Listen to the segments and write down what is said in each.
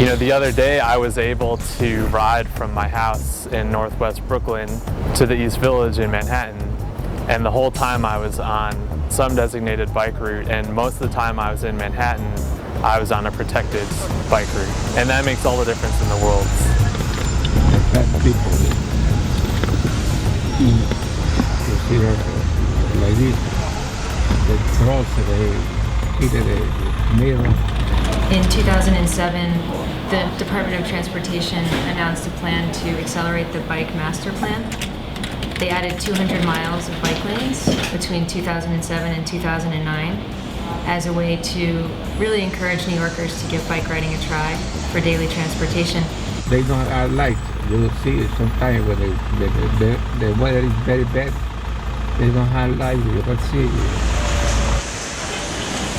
You know, the other day I was able to ride from my house in Northwest Brooklyn to the East Village in Manhattan, and the whole time I was on some designated bike route, and most of the time I was in Manhattan, I was on a protected bike route, and that makes all the difference in the world. People, you see like this, the cross, the mirror. In 2007, the Department of Transportation announced a plan to accelerate the bike master plan. They added 200 miles of bike lanes between 2007 and 2009 as a way to really encourage New Yorkers to give bike riding a try for daily transportation. They don't have lights. You will see sometimes when the weather is very bad, they don't have lights, you can see.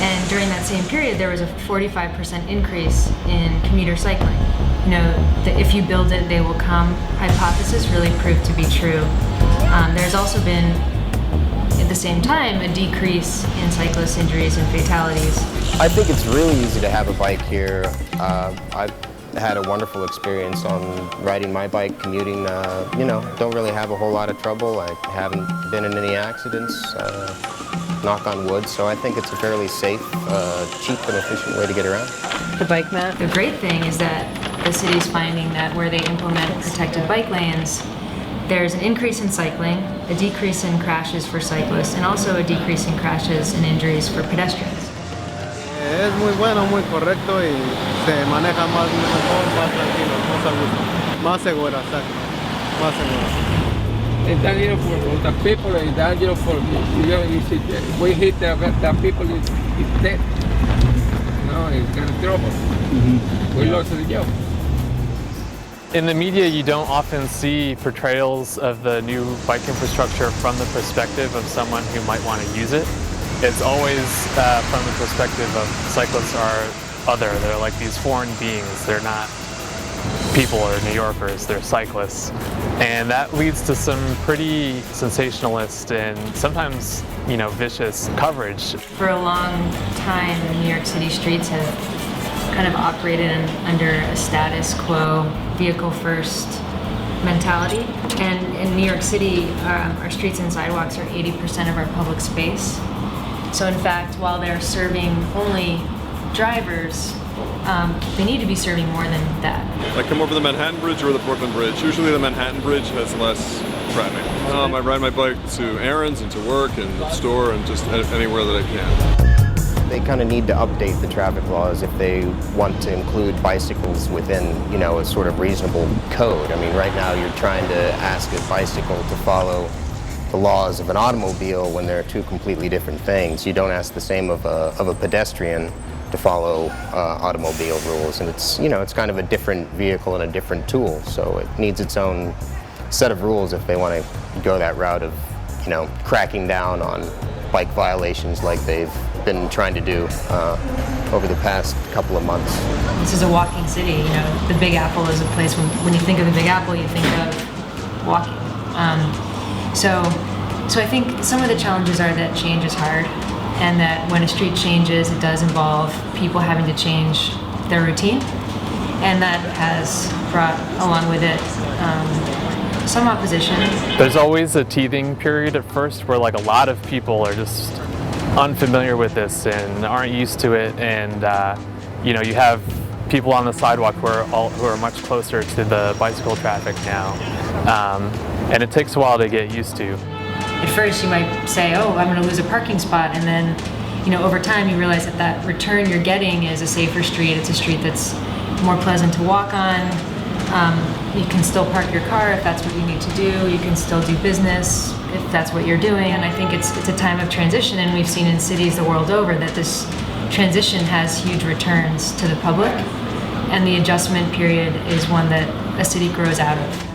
And during that same period, there was a 45% increase in commuter cycling. You know, the if you build it, they will come hypothesis really proved to be true. There's also been, at the same time, a decrease in cyclist injuries and fatalities. I think it's really easy to have a bike here. I've had a wonderful experience on riding my bike, commuting. You know, don't really have a whole lot of trouble. I haven't been in any accidents. Knock on wood, so I think it's a fairly safe, cheap and efficient way to get around. The bike map. The great thing is that the city's finding that where they implement protected bike lanes, there's an increase in cycling, a decrease in crashes for cyclists, and also a decrease in crashes and injuries for pedestrians. Es muy bueno, muy correcto y se maneja más mejor, más tranquilo, más a gusto, más segura, exacto, más segura. It's dangerous for the people, it's dangerous for we hit the people, it's dead. No, it's kind of trouble. We lost the job. In the media, you don't often see portrayals of the new bike infrastructure from the perspective of someone who might want to use it. It's always from the perspective of cyclists are other. They're like these foreign beings. They're not people or New Yorkers, they're cyclists. And that leads to some pretty sensationalist and sometimes, you know, vicious coverage. For a long time, New York City streets have kind of operated under a status quo, vehicle first mentality. And in New York City, our streets and sidewalks are 80% of our public space. So in fact, while they're serving only drivers, they need to be serving more than that. I come over the Manhattan Bridge or the Brooklyn Bridge. Usually the Manhattan Bridge has less traffic. I ride my bike to errands and to work and the store and just anywhere that I can. They kind of need to update the traffic laws if they want to include bicycles within, you know, a sort of reasonable code. I mean, right now you're trying to ask a bicycle to follow the laws of an automobile when they're two completely different things. You don't ask the same of a pedestrian to follow automobile rules, and it's, you know, it's kind of a different vehicle and a different tool, so it needs its own set of rules if they want to go that route of, you know, cracking down on bike violations like they've been trying to do over the past couple of months. This is a walking city. You know, the Big Apple is a place when you think of the Big Apple, you think of walking. So I think some of the challenges are that change is hard, and that when a street changes, it does involve people having to change their routine, and that has brought along with it some opposition. There's always a teething period at first where like a lot of people are just unfamiliar with this and aren't used to it, and you know, you have people on the sidewalk who are much closer to the bicycle traffic now, and it takes a while to get used to. At first you might say, oh, I'm going to lose a parking spot, and then, you know, over time you realize that that return you're getting is a safer street. It's a street that's more pleasant to walk on. You can still park your car if that's what you need to do. You can still do business if that's what you're doing. And I think it's a time of transition, and we've seen in cities the world over that this transition has huge returns to the public, and the adjustment period is one that a city grows out of.